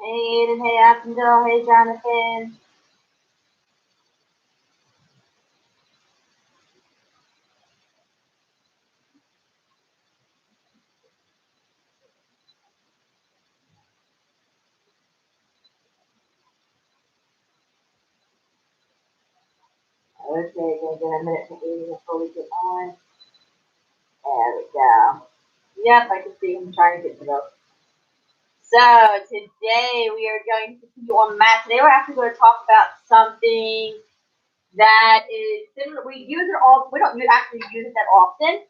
Hey Aiden, hey Abigail, hey Jonathan. Okay, gonna get a minute for Aiden before we get on. There we go. Yep, I can see him trying to get to those. So today we are going to continue on math. Today we're actually going to talk about something that is similar. We use it all. We don't actually use it that often,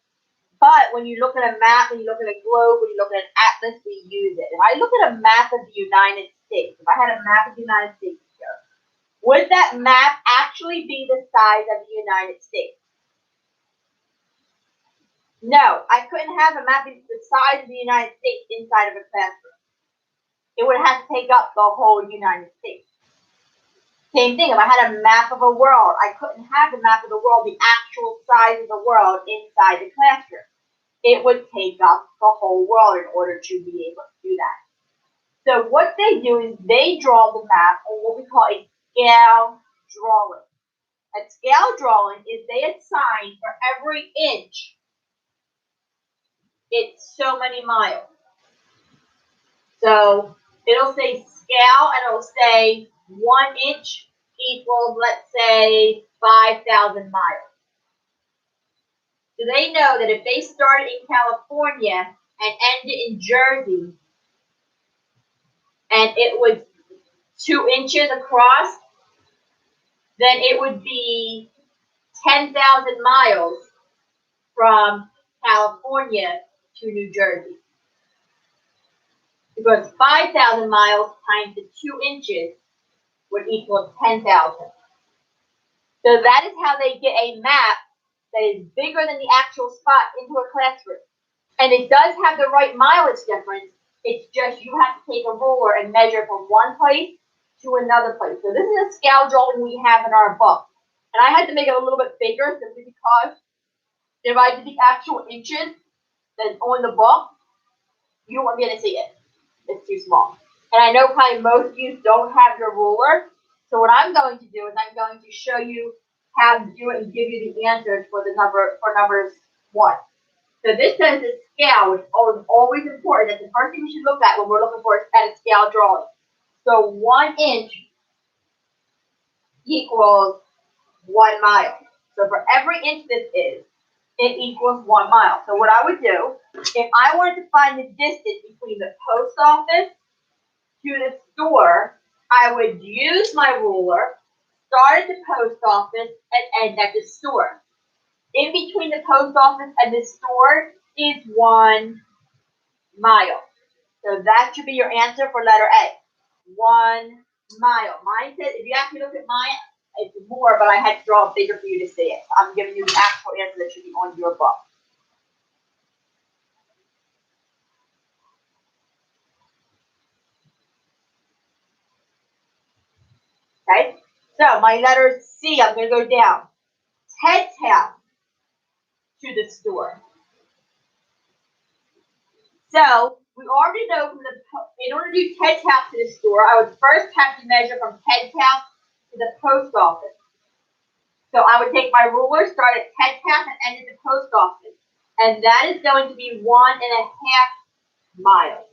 but when you look at a map, when you look at a globe, when you look at an atlas, we use it. If I look at a map of the United States, if I had a map of the United States here, would that map actually be the size of the United States? No, I couldn't have a map the size of the United States inside of a classroom. It would have to take up the whole United States. Same thing, if I had a map of a world, I couldn't have the map of the world, the actual size of the world inside the classroom. It would take up the whole world in order to be able to do that. So what they do is they draw the map on what we call a scale drawing. A scale drawing is they assign for every inch, it's so many miles. So it'll say scale and it'll say 1 inch equals, let's say, 5,000 miles. So they know that if they started in California and ended in Jersey, and it was 2 inches across, then it would be 10,000 miles from California to New Jersey. Because 5,000 miles times the 2 inches would equal 10,000. So that is how they get a map that is bigger than the actual spot into a classroom. And it does have the right mileage difference. It's just you have to take a ruler and measure from one place to another place. So this is a scale drawing we have in our book. And I had to make it a little bit bigger simply because if I did the actual inches that's on the book, you won't be able to see it. It's too small. And I know probably most of you don't have your ruler. So what I'm going to do is I'm going to show you how to do it and give you the answers for numbers 1. So this says the scale, which is always important. That's the first thing we should look at when we're looking for at a scale drawing. So 1 inch equals 1 mile. So for every inch this is, it equals 1 mile. So what I would do, if I wanted to find the distance between the post office to the store, I would use my ruler, start at the post office, and end at the store. In between the post office and the store is 1 mile. So that should be your answer for letter A. 1 mile. Mine says, if you actually look at mine, it's more, but I had to draw it bigger for you to see it. So I'm giving you the actual answer that should be on your book. Okay? So my letter C, I'm going to go down. Ted's house to the store. So we already know in order to do Ted's house to the store, I would first have to measure from Ted's house to the post office. So I would take my ruler, start at Ted's house, and end at the post office. And that is going to be 1.5 miles.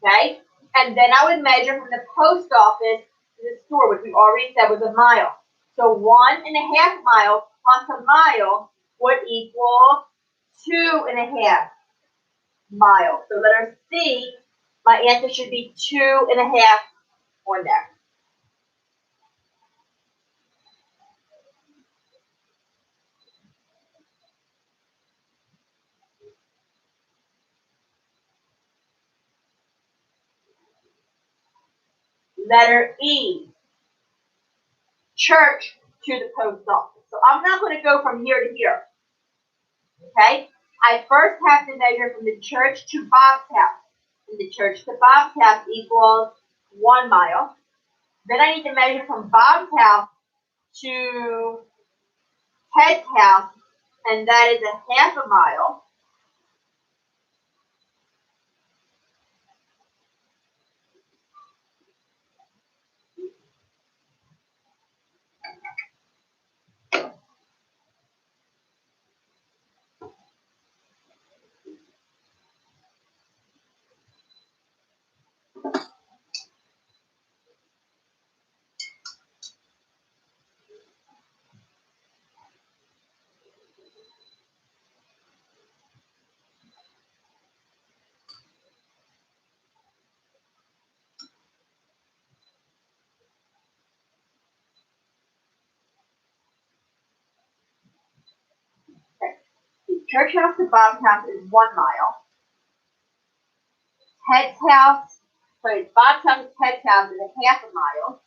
Okay? And then I would measure from the post office to the store, which we already said was a mile. So 1.5 miles plus a mile would equal 2.5 miles. So letter C, my answer should be 2.5 on there. Letter E, church to the post office. So I'm not going to go from here to here. Okay? I first have to measure from the church to Bob's house. From the church to Bob's house equals 1 mile. Then I need to measure from Bob's house to Ted's house, and that is 0.5 mile. Church house to Bob's house is 1 mile. Ted's house, sorry, Bob's house to Ted's house is a half a mile.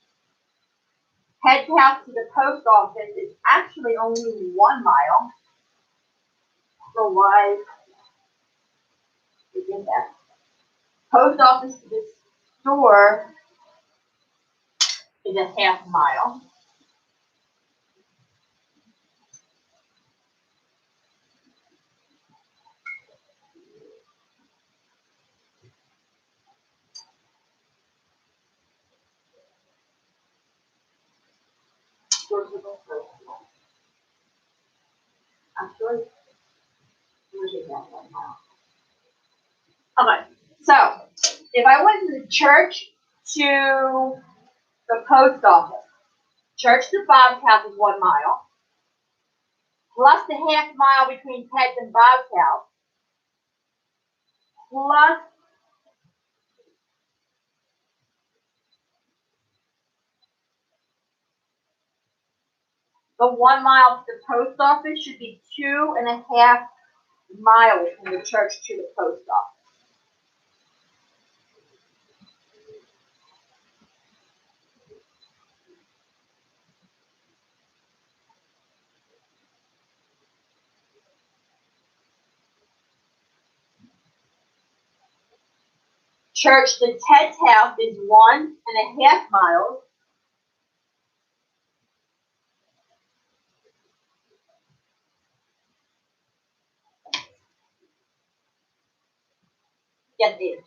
Ted's house to the post office is actually only 1 mile. So why we did that? Post office to the store is a half mile. Actually, okay, so if I went from the church to the post office, church to Bob's house is 1 mile, plus the half mile between Ted's and Bob's house, plus the 1 mile to the post office should be 2.5 miles from the church to the post office. Church to Ted's house is 1.5 miles. Yes, it is.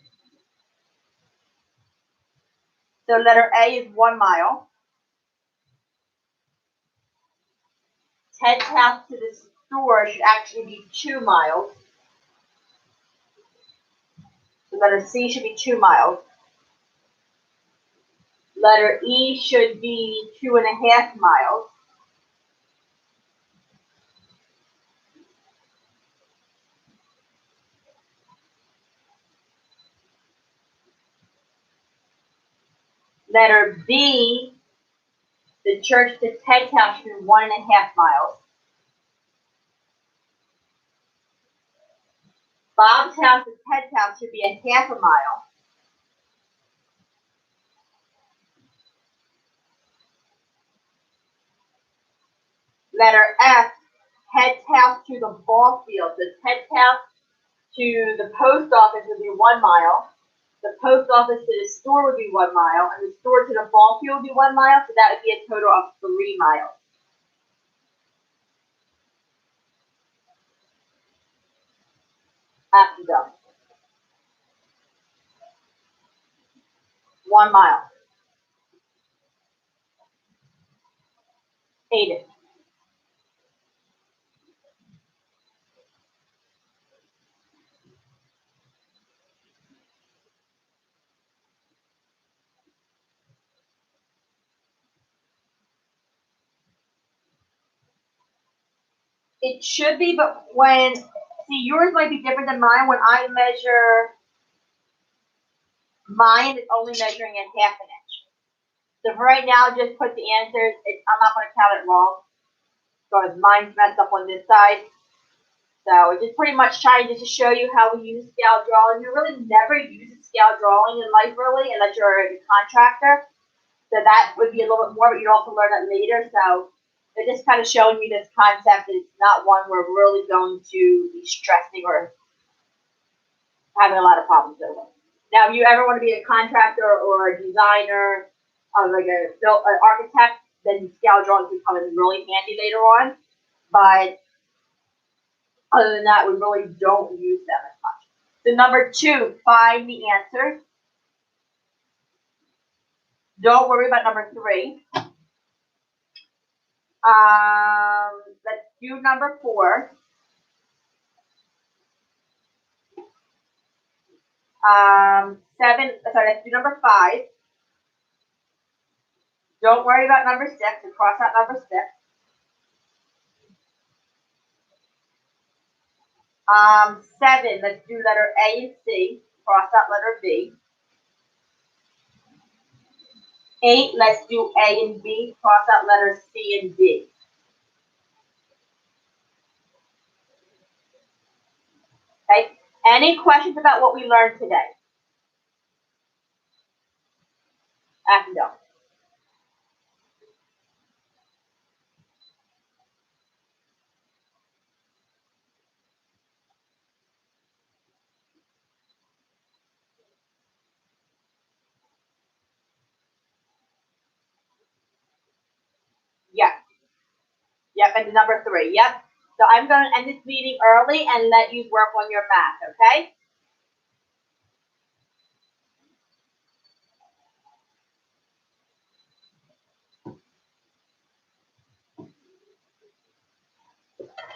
So letter A is 1 mile. Ted's house to the store should actually be 2 miles. So letter C should be 2 miles. Letter E should be 2.5 miles. Letter B, the church to Ted's house should be 1.5 miles. Bob's house to Ted's house should be a half a mile. Letter F, Ted's house to the ball field. The Ted's house to the post office would be 1 mile. The post office to the store would be 1 mile, and the store to the ball field would be 1 mile, so that would be a total of 3 miles. After done. 1 mile. Aiden. It should be, but see, yours might be different than mine. When I measure mine, it's only measuring in half an inch. So for right now, just put the answers. I'm not going to count it wrong, because mine's messed up on this side. So it's just pretty much trying to show you how we use scale drawing. You really never use scale drawing in life, really, unless you're a contractor. So that would be a little bit more, but you'd also learn that later. So they're just kind of showing you this concept. It's not one we're really going to be stressing or having a lot of problems with. Now, if you ever want to be a contractor or a designer, like an architect, then scale drawings will come in really handy later on. But other than that, we really don't use them as much. So number 2, find the answers. Don't worry about number 3. Let's do number 4. Let's do number 5. Don't worry about number 6 and cross out number 6. 7, let's do letter A and C, cross out letter B. 8, let's do A and B, cross out letters C and D. Okay? Any questions about what we learned today? No. Yep. Yep, and number 3. Yep. So I'm going to end this meeting early and let you work on your math, okay?